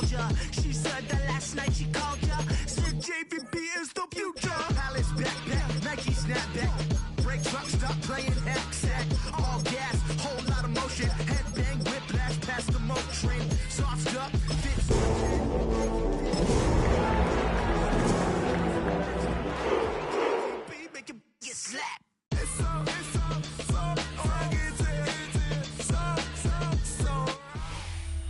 told ya. She said that last night she called ya. Said JVP is the future. Palace backpack, Nike snapback. Break truck, stop playing hack. All gas, whole lot of motion. Headbang, whiplash, past the mo train. Soft stuff, fits. Make it get slapped.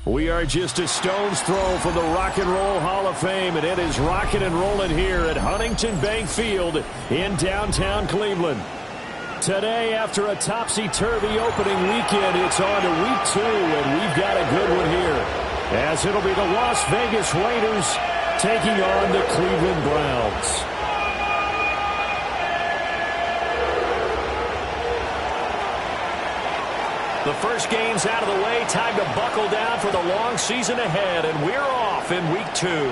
We are just a stone's throw from the Rock and Roll Hall of Fame, and it is rocking and rolling here at Huntington Bank Field in downtown Cleveland. Today, after a topsy-turvy opening weekend, it's on to week 2, and we've got a good one here, as it'll be the Las Vegas Raiders taking on the Cleveland Browns. The first game's out of the way. Time to buckle down for the long season ahead, and we're off in week 2. And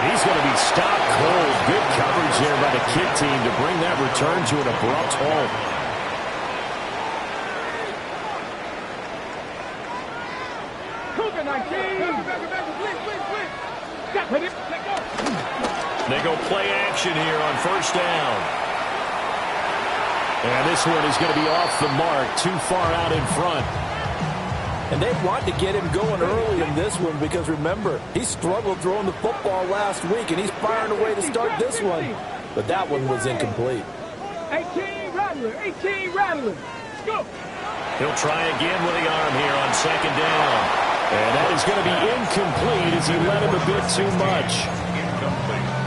he's going to be stopped cold. Good coverage there by the kick team to bring that return to an abrupt halt. They go play action here on first down. And this one is going to be off the mark, too far out in front. And they want to get him going early in this one because, remember, he struggled throwing the football last week, and he's firing away to start this one. But that one was incomplete. 18 Rattler. Go. He'll try again with the arm here on second down. And that is going to be incomplete as he led him a bit too much.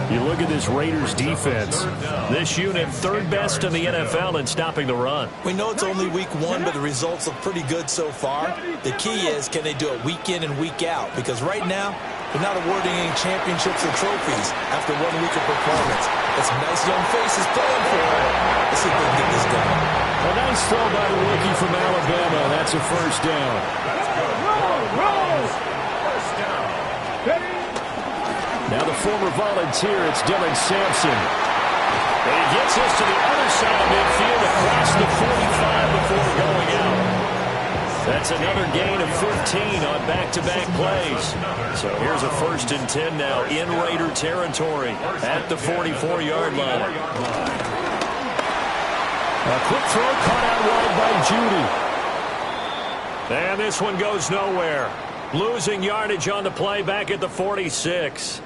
You look at this Raiders defense. This unit, third best in the NFL in stopping the run. We know it's only week 1, but the results look pretty good so far. The key is, can they do it week in and week out? Because right now, they're not awarding any championships or trophies after 1 week of performance. Got some nice young faces playing for it. Let's see if they can get this done. A nice throw by the rookie from Alabama. That's a first down. Roll. First down. Ready? Now the former Volunteer, it's Dylan Sampson. And he gets us to the other side of midfield across the 45 before going out. That's another gain of 15 on back-to-back plays. So here's a 1st and 10 now in Raider territory at the 44-yard line. A quick throw caught out wide by Judy. And this one goes nowhere. Losing yardage on the play back at the 46.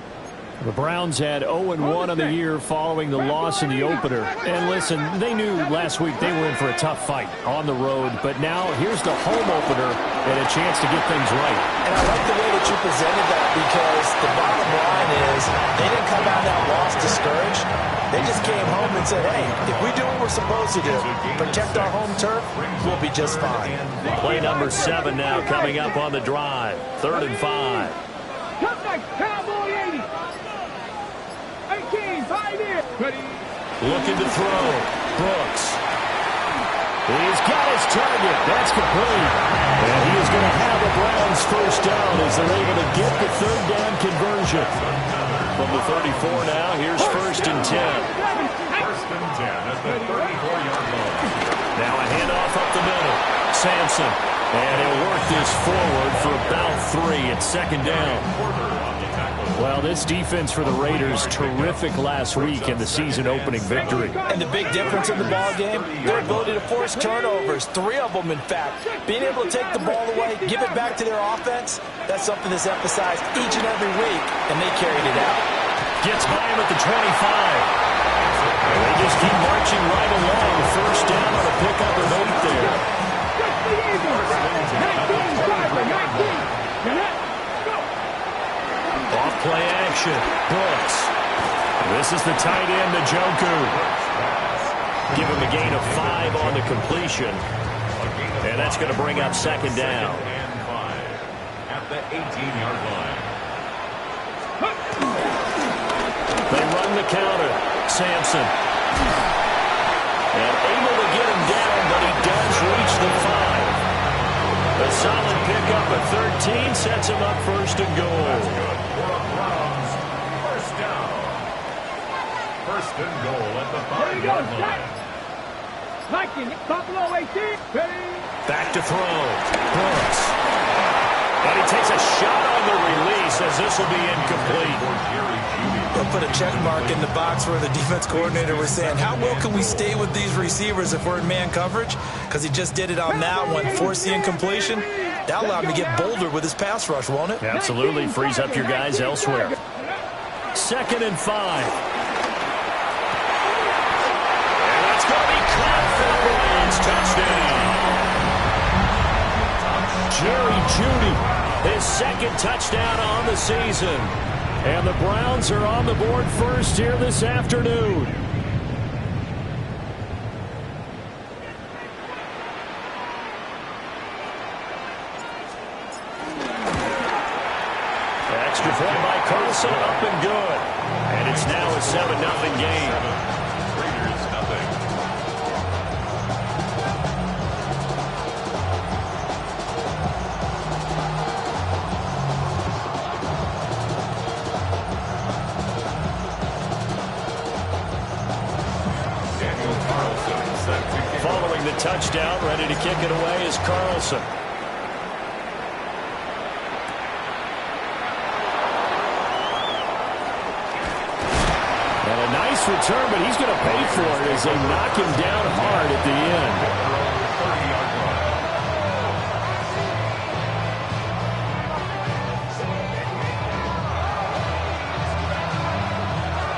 The Browns had 0-1 on the year following the loss in the opener. And listen, they knew last week they were in for a tough fight on the road. But now here's the home opener and a chance to get things right. And I like the way that you presented that because the bottom line is they didn't come out of that loss discouraged. They just came home and said, hey, if we do what we're supposed to do, protect our home turf, we'll be just fine. Play number 7 now coming up on the drive. 3rd and 5. Come back, Cowboy 80. 18, 5 in. Ready? Looking to throw. Brooks. He's got his target. That's complete. And he is going to have the Browns first down as they're able to get the 3rd down conversion. From the 34 now, here's 1st and 10. 1st and 10 at the 34-yard line. Now a handoff up the middle. Sampson. And he'll work this forward for about 3 at 2nd down. Well, this defense for the Raiders, terrific last week in the season-opening victory. And the big difference in the ball game, their ability to force turnovers, 3 of them, in fact. Being able to take the ball away, give it back to their offense, that's something that's emphasized each and every week, and they carried it out. Gets by him at the 25. And they just keep marching right along. First down on a pickup of 8 there. 19. Off play action. Brooks. This is the tight end, Njoku. Give him a gain of 5 on the completion. And that's going to bring up 2nd down. At the 18-yard line. They run the counter. Sampson. And able to get him down, but he does reach the 5. A solid pickup at 13 sets him up 1st and goal. First down. 1st and goal at the 5-yard line. Buffalo 18. Ready? Back to throw. Brooks. takes a shot on the release as this will be incomplete. They'll put a check mark in the box where the defense coordinator was saying, how well can we stay with these receivers if we're in man coverage? Because he just did it on that one, forced the incompletion. That allowed him to get bolder with his pass rush, won't it? Absolutely. Frees up your guys elsewhere. 2nd and 5. And that's going to be caught for Bryant's touchdown. Jerry Jeudy, his 2nd touchdown on the season. And the Browns are on the board first here this afternoon. Extra point by Carlson, up and good. And it's now a 7-0 game. Raiders, nothing. Daniel Carlson set to kick. Following the touchdown, ready to kick it away is Carlson. Nice return, but he's going to pay for it as they knock him down hard at the end. 30-yard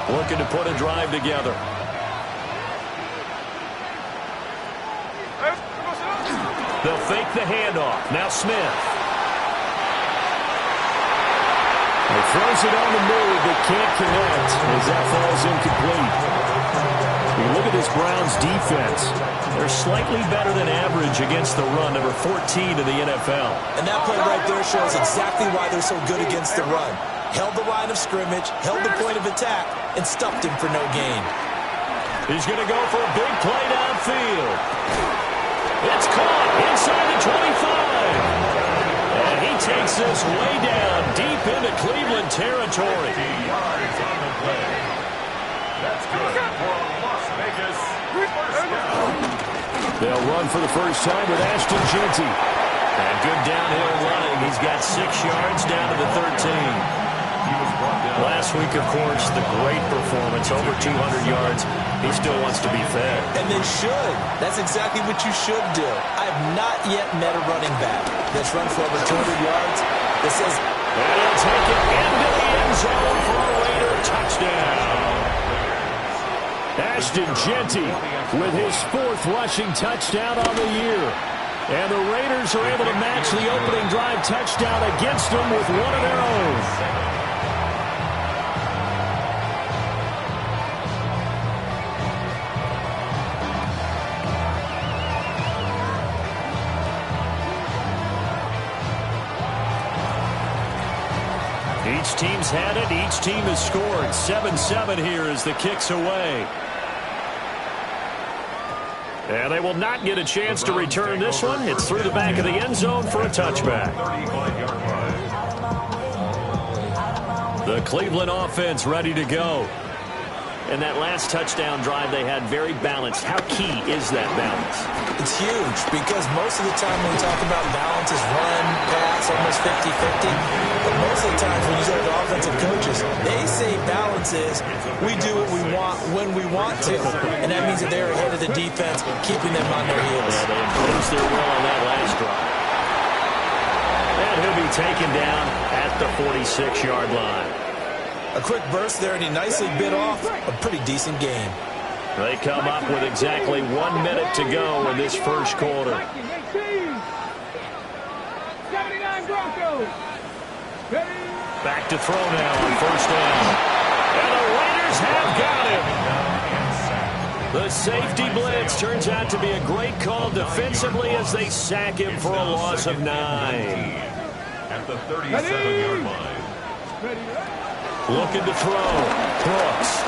run. Looking to put a drive together. They'll fake the handoff. Now Smith. He throws it on the move, but can't connect as that falls incomplete. You look at this Browns defense. They're slightly better than average against the run, number 14 in the NFL. And that play right there shows exactly why they're so good against the run. Held the line of scrimmage, held the point of attack, and stuffed him for no gain. He's going to go for a big play downfield. It's caught inside the 25. And he takes this way down deep into Cleveland territory. 50 yards on the play. That's good for Las Vegas. First down. They'll run for the first time with Ashton Jeanty. And good downhill running. He's got 6 yards down to the 13. Last week, of course, the great performance, over 200 yards. He still wants to be fed. And they should. That's exactly what you should do. I have not yet met a running back that's run for over 200 yards that says, and he'll take it into the end zone for a Raider touchdown. Ashton Jeanty with his 4th rushing touchdown on the year. And the Raiders are able to match the opening drive touchdown against them with one of their own. Each team's had it. Each team has scored. 7-7 here as the kick's away. And they will not get a chance to return this one. It's through the back of the end zone for a touchback. 35-yard run. The Cleveland offense ready to go. And that last touchdown drive they had very balanced. How key is that balance? it's huge because most of the time when we talk about balance is run, pass, almost 50-50. But most of the times when you talk to offensive coaches, they say balance is we do what we want when we want to. And that means that they're ahead of the defense, keeping them on their heels. Yeah, they imposed their will on that last drive. And he'll be taken down at the 46-yard line. A quick burst there, and he nicely bit off a pretty decent game. They come up with exactly 1 minute to go in this first quarter. 79 Broncos. Back to throw now on first down. And the Raiders have got him. The safety blitz turns out to be a great call defensively as they sack him for a loss of 9. At the 37-yard line. Looking to throw. Brooks.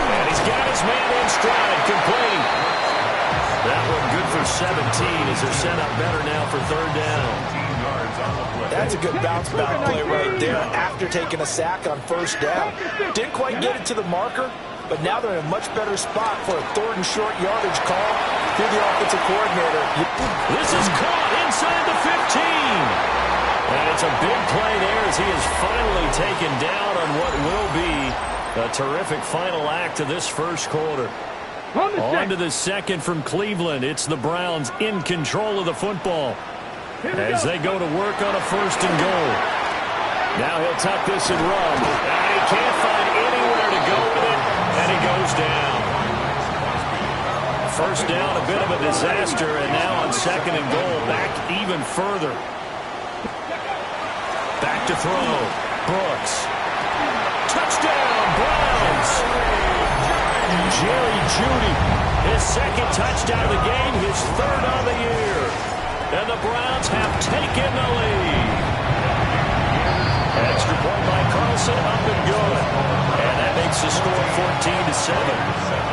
And he's got his man in stride, complete. That one good for 17 as they're set up better now for third down. 15 yards on the play. That's a good bounce-back play right there after taking a sack on first down. Didn't quite get it to the marker, but now they're in a much better spot for a third and short yardage call through the offensive coordinator. This is caught inside the 15. as he is finally taken down on what will be a terrific final act of this first quarter. On to the second from Cleveland. It's the Browns in control of the football as they go to work on a 1st and goal. Now he'll tuck this and run. He can't find anywhere to go with it, and he goes down. First down, a bit of a disaster, and now on 2nd and goal, back even further. Back to throw. Brooks. Touchdown, Browns! Jerry Jeudy, his 2nd touchdown of the game, his 3rd on the year. And the Browns have taken the lead. Extra point by Carlson, up and good. And that makes the score 14-7.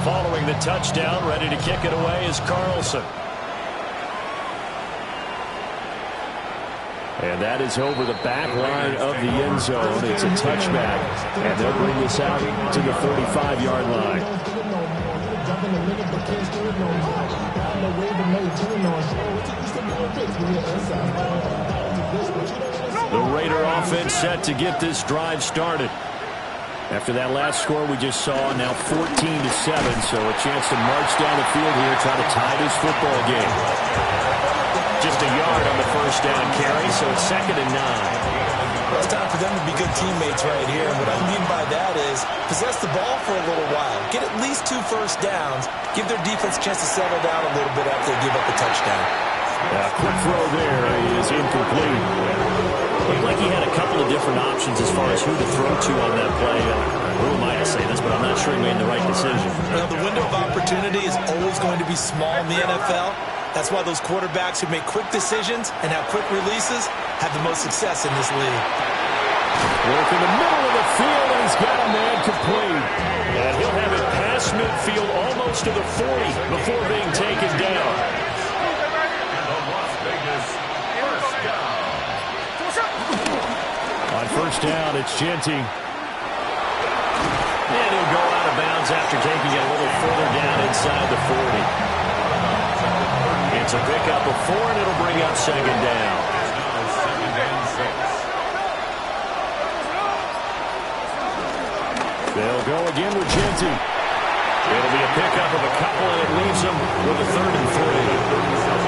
Following the touchdown, ready to kick it away is Carlson. And that is over the back line of the end zone. It's a touchback, and they'll bring this out to the 45-yard line. The Raider offense set to get this drive started. After that last score we just saw, now 14-7, so a chance to march down the field here, try to tie this football game. Just a yard on the first down carry, so it's 2nd and 9. Well, it's time for them to be good teammates right here. And what I mean by that is possess the ball for a little while. Get at least 2 first downs. Give their defense a chance to settle down a little bit after they give up the touchdown. Quick throw there is incomplete. Looked like he had a couple of different options as far as who to throw to on that play. Who am I to say this, but I'm not sure he made the right decision. Well, the window of opportunity is always going to be small in the NFL. That's why those quarterbacks who make quick decisions and have quick releases have the most success in this league. Work in the middle of the field, and he's got a man complete. And he'll have it past midfield almost to the 40 before being taken down. On first down, it's Genty. And he'll go out of bounds after taking it a little further down inside the 40. It's a pickup of 4, and it'll bring up 2nd down. They'll go again with Genty. It'll be a pickup of a couple, and it leaves them with a 3rd and 3.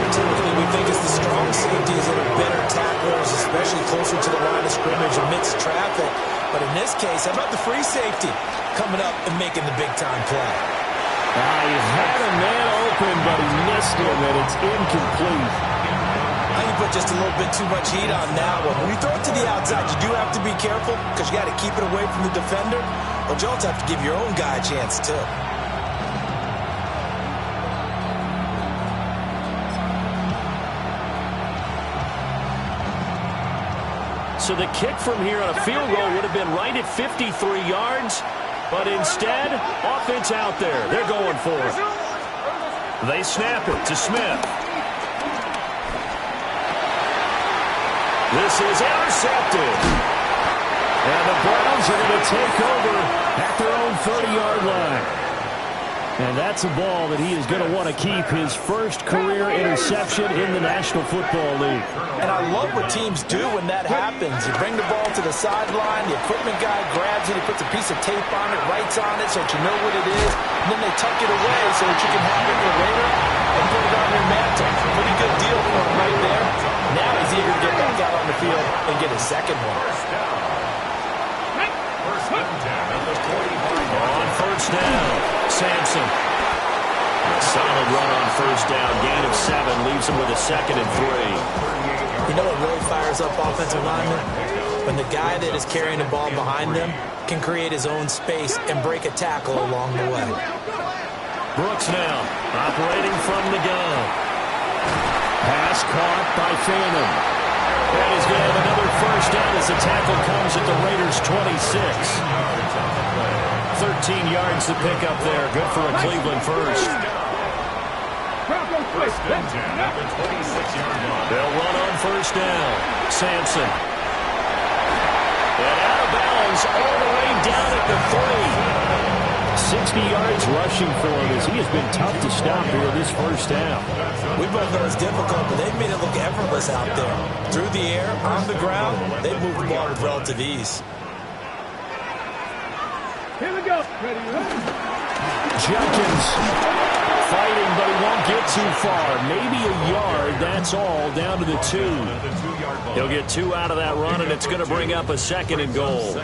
Typically, we think it's the strong safeties that are better tacklers, especially closer to the line of scrimmage amidst traffic. But in this case, how about the free safety coming up and making the big-time play? He had a man open, but he missed him, and it's incomplete. I think you put just a little bit too much heat on that one. When you throw it to the outside, you do have to be careful because you got to keep it away from the defender. But you also have to give your own guy a chance, too. So the kick from here on a field goal would have been right at 53 yards, but instead, offense out there. They're going for it. They snap it to Smith. This is intercepted. And the Browns are going to take over at their own 30-yard line. And that's a ball that he is going to want to keep, his first career interception in the National Football League. And I love what teams do when that happens. You bring the ball to the sideline, the equipment guy grabs it, he puts a piece of tape on it, writes on it so that you know what it is, and then they tuck it away so that you can have it for later and put it on your mantle. Pretty good deal for him right there. Now he's eager to get back out on the field and get his second one. On first down, Sampson. A solid run on first down. Gain of 7 leaves him with a 2nd and 3. You know what really fires up offensive linemen? When the guy that is carrying the ball behind them can create his own space and break a tackle along the way. Brooks now operating from the gun. Pass caught by Phantom. And he's going to have another first down as the tackle comes at the Raiders' 26. 13 yards to pick up there. Good for a Cleveland first. First and 10 at the 26-yard line. They'll run on first down. Sampson. And out of bounds all the way down at the 3. 60 yards rushing for him as he has been tough to stop here this first half. We both know it's difficult, but they've made it look effortless out there. Through the air, on the ground, they've moved the ball with relative ease. Here we go. Ready, Jenkins fighting, but he won't get too far. Maybe a yard, that's all, down to the 2. He'll get 2 out of that run, and it's going to bring up a second and goal.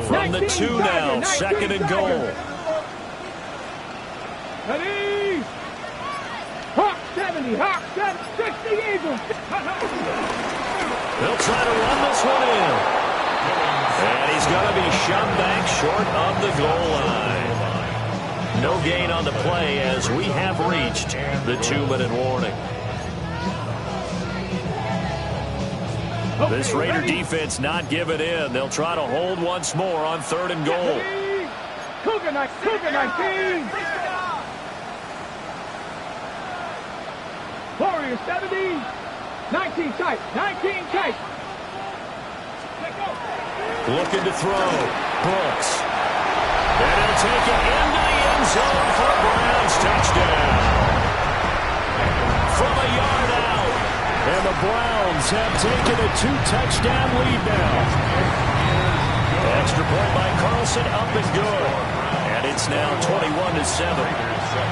From the 2 now, second and goal. Ready. Hawk 70, Hawk 60 Eagles. They'll try to run this one in. And he's going to be shoved back short of the goal line. No gain on the play as we have reached the 2-minute warning. This Raider defense not giving in. They'll try to hold once more on 3rd and goal. Cougar 19. Warrior 70. 19 tight. Looking to throw. Brooks. And he'll take it into the end zone for a Browns touchdown. From a yard out. And the Browns have taken a 2-touchdown lead now. Extra point by Carlson, up and good. And it's now 21-7.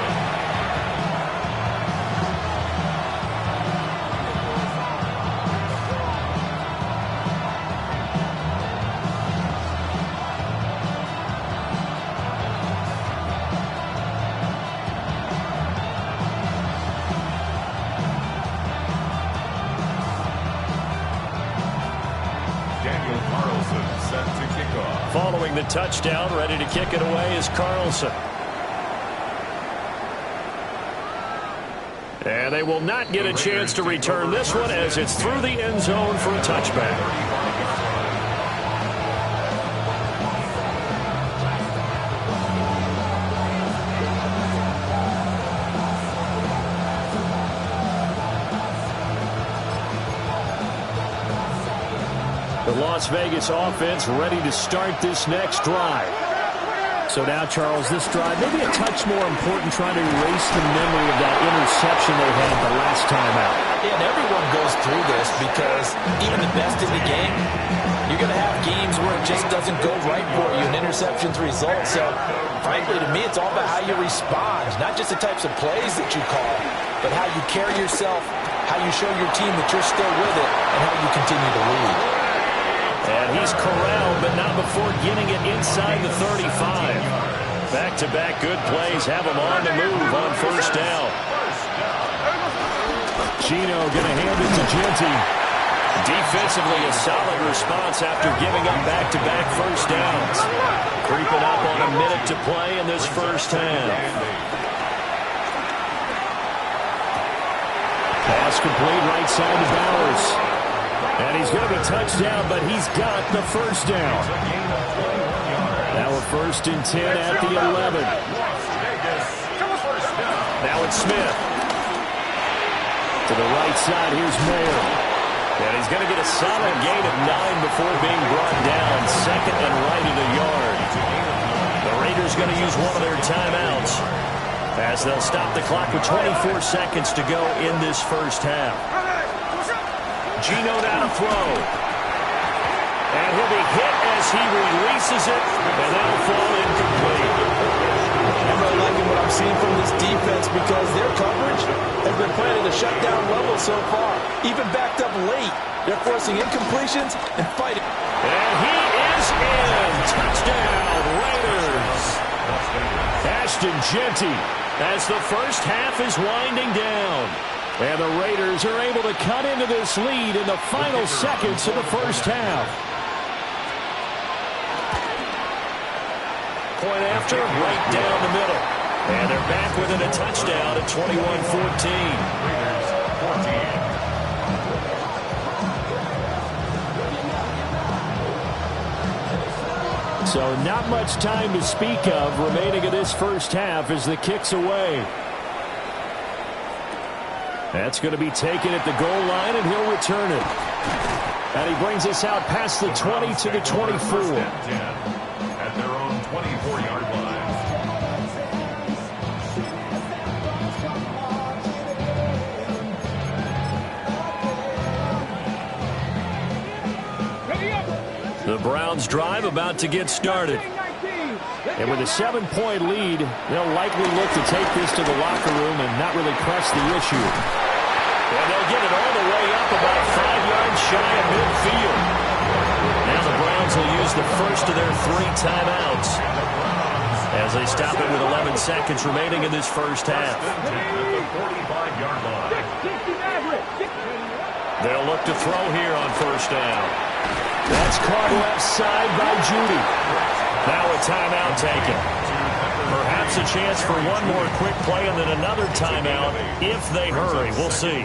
Following the touchdown, ready to kick it away is Carlson. And they will not get a chance to return this one as it's through the end zone for a touchback. The Las Vegas offense ready to start this next drive. So now, Charles, this drive maybe a touch more important, trying to erase the memory of that interception they had the last time out. Yeah, and everyone goes through this because even the best in the game, you're going to have games where it just doesn't go right for you, and interceptions result. So, frankly, to me, it's all about how you respond, not just the types of plays that you call, but how you carry yourself, how you show your team that you're still with it, and how you continue to lead. And he's corralled, but not before getting it inside the 35. Back-to-back good plays have him on the move on first down. Gino going to hand it to Jeanty. Defensively, a solid response after giving up back-to-back first downs. Creeping up on a minute to play in this first half. Pass complete right side to Bowers. And he's going to be touched down, but he's got the first down. Now a 1st and 10 at the 11. Now it's Smith. To the right side, here's Mayer. And he's going to get a solid gain of 9 before being brought down. 2nd and right at a yard. The Raiders going to use one of their timeouts as they'll stop the clock with 24 seconds to go in this first half. Gino now to throw. And he'll be hit as he releases it, and that'll fall incomplete. I'm really liking what I'm seeing from this defense because their coverage has been playing at a shutdown level so far. Even backed up late, they're forcing incompletions and fighting. And he is in. Touchdown, Raiders. Ashton Jeanty as the first half is winding down. And the Raiders are able to cut into this lead in the final seconds of the first half. Point after, right down the middle. And they're back within a touchdown at 21-14. So not much time to speak of remaining in this first half as the kick's away. That's going to be taken at the goal line, and he'll return it. And he brings us out past the 20 to the 24. At their own 24-yard line. The Browns drive about to get started. And with a 7-point lead, they'll likely look to take this to the locker room and not really press the issue. And they'll get it all the way up about 5 yards shy of midfield. Now the Browns will use the first of their 3 timeouts as they stop it with 11 seconds remaining in this first half. They'll look to throw here on first down. That's caught left side by Judy. Now a timeout taken. Perhaps a chance for one more quick play and then another timeout if they hurry. We'll see.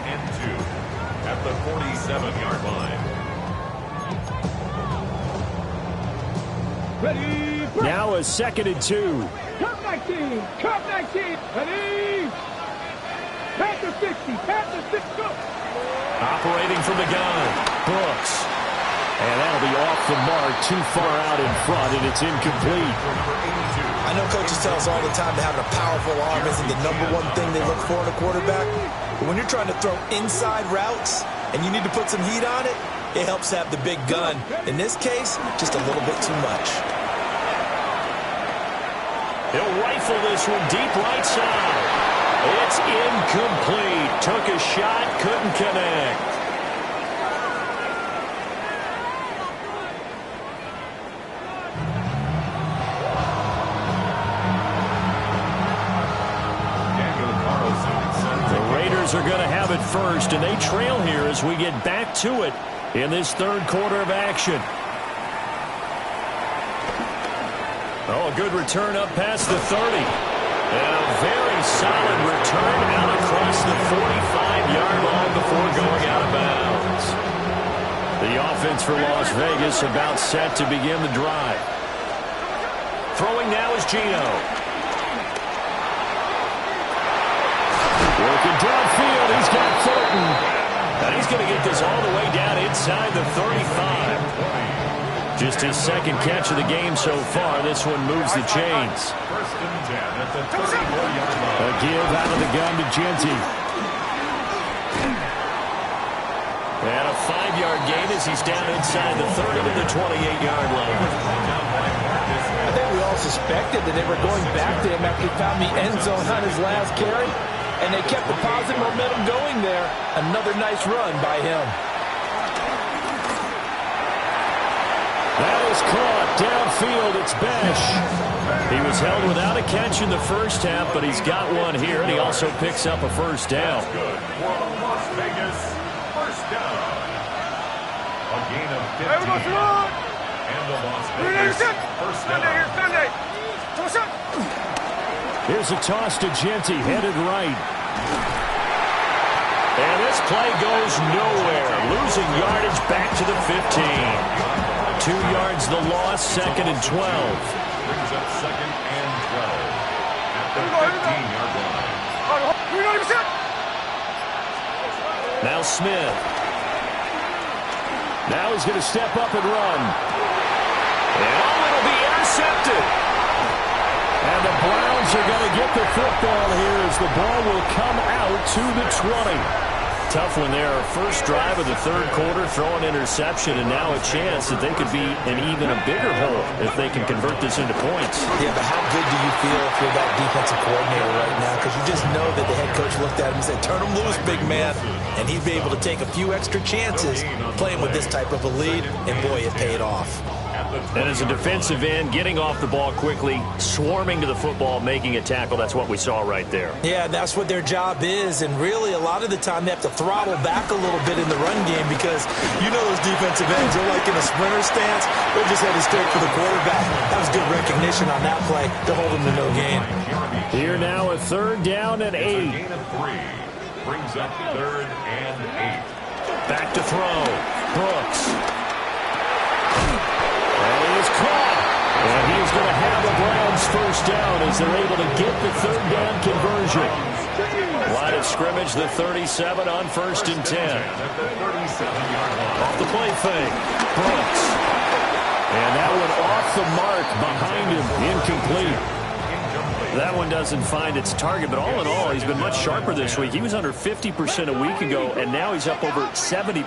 At the 47-yard line. Ready. Now a 2nd and 2. Curve 19. Curve 19. Ready. Panther 60. Panther 60. Go. Operating from the gun. Brooks. And that'll be off the mark, too far out in front, and it's incomplete. I know coaches tell us all the time that having a powerful arm isn't the #1 thing they look for in a quarterback. But when you're trying to throw inside routes and you need to put some heat on it, it helps have the big gun. In this case, just a little bit too much. He'll rifle this one deep right side. It's incomplete. Took a shot, couldn't connect. Are going to have it first, and they trail here as we get back to it in this third quarter of action. Oh, a good return up past the 30. And a very solid return out across the 45-yard line before going out of bounds. The offense for Las Vegas about set to begin the drive. Throwing now is Geno. Working downfield, he's got Thornton. And he's going to get this all the way down inside the 35. Just his second catch of the game so far. This one moves the chains. A give out of the gun to Genty. And a 5-yard gain as he's down inside the 30 to the 28-yard line. I think we all suspected that they were going back to him after he found the end zone on his last carry. And they kept the positive momentum going there. Another nice run by him. That is caught downfield. It's Besh. He was held without a catch in the first half, but he's got one here, and he also picks up a first down. That's good for Las Vegas. First down. A gain of 15. And the Las Vegas first down. Here's a toss to Genty, headed right. And this play goes nowhere. Losing yardage back to the 15. 2 yards the loss, 2nd and 12. Brings up 2nd and 12. At the 15-yard line. Now Smith. Now he's going to step up and run. And it'll be intercepted. And the Browns are going to get the football here as the ball will come out to the 20. Tough one there. First drive of the third quarter, throw an interception, and now a chance that they could be in even a bigger hole if they can convert this into points. Yeah, but how good do you feel if you're that defensive coordinator right now? Because you just know that the head coach looked at him and said, turn him loose, big man. And he'd be able to take a few extra chances playing with this type of a lead, and boy, it paid off. And as a defensive end, getting off the ball quickly, swarming to the football, making a tackle, that's what we saw right there. Yeah, that's what their job is, and really a lot of the time they have to throttle back a little bit in the run game because you know those defensive ends, they're like in a sprinter stance, they're just headed straight for the quarterback. That was good recognition on that play to hold them to no gain. Here now a 3rd down and 8. Gain of 3. Brings up 3rd and 8. Back to throw. Brooks. And he is caught. And the Browns first down as they're able to get the third down conversion. Line of scrimmage, the 37 on 1st and 10. Off the play fake, Brooks. And that one off the mark behind him, incomplete. That one doesn't find its target, but all in all, he's been much sharper this week. He was under 50% a week ago, and now he's up over 70%.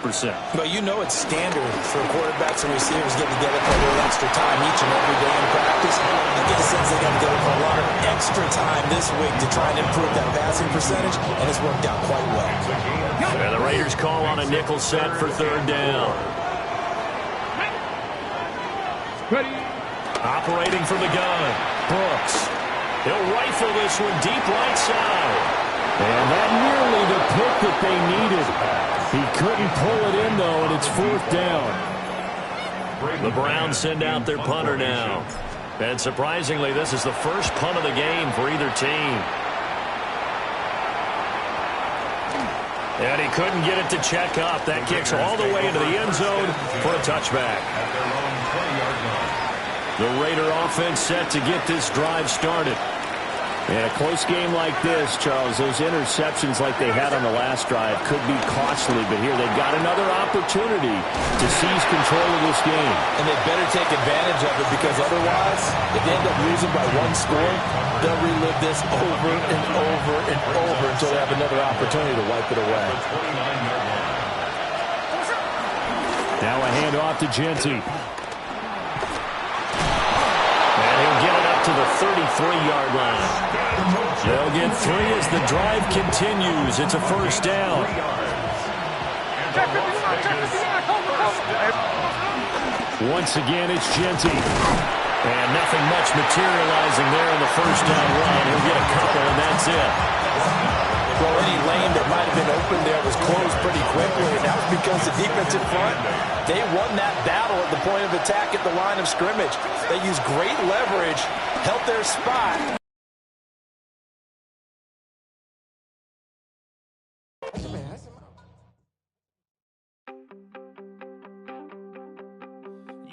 But you know it's standard for quarterbacks and receivers getting together for a little extra time each and every day in practice. I get a sense they got together for a lot of extra time this week to try and improve that passing percentage, and it's worked out quite well. And the Raiders call on a nickel set for third down. Ready. Operating from the gun, Brooks. He'll rifle this one deep right side. And that nearly the pick that they needed. He couldn't pull it in, though, and it's 4th down. The Browns send out their punter now. And surprisingly, this is the first punt of the game for either team. And he couldn't get it to check up. That kicks all the way into the end zone for a touchback. The Raider offense set to get this drive started. In a close game like this, Charles, those interceptions like they had on the last drive could be costly, but here they've got another opportunity to seize control of this game. And they better take advantage of it, because otherwise, if they end up losing by 1 score, they'll relive this over and over and over until they have another opportunity to wipe it away. Now a handoff to Genty. And he'll get it up to the 33-yard line. They'll get 3 as the drive continues. It's a first down. Once again, it's Genty. And nothing much materializing there in the first down run. He'll get a couple, and that's it. Well, any lane that might have been open there was closed pretty quickly, and that was because the defensive front, they won that battle at the point of attack at the line of scrimmage. They used great leverage, held their spot.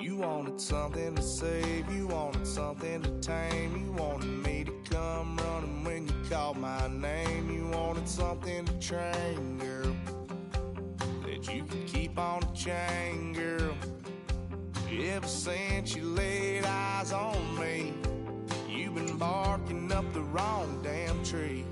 You wanted something to save, you wanted something to tame, you wanted me to come running when you called my name, you wanted something to train, girl, that you could keep on the chain, girl. Ever since you laid eyes on me, you've been barking up the wrong damn tree.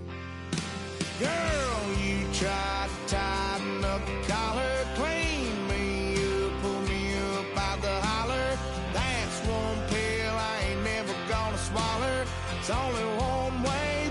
Girl, you tried to tighten up the collar, clean me up, pull me up out the holler. That's one pill I ain't never gonna swallow. It's only one way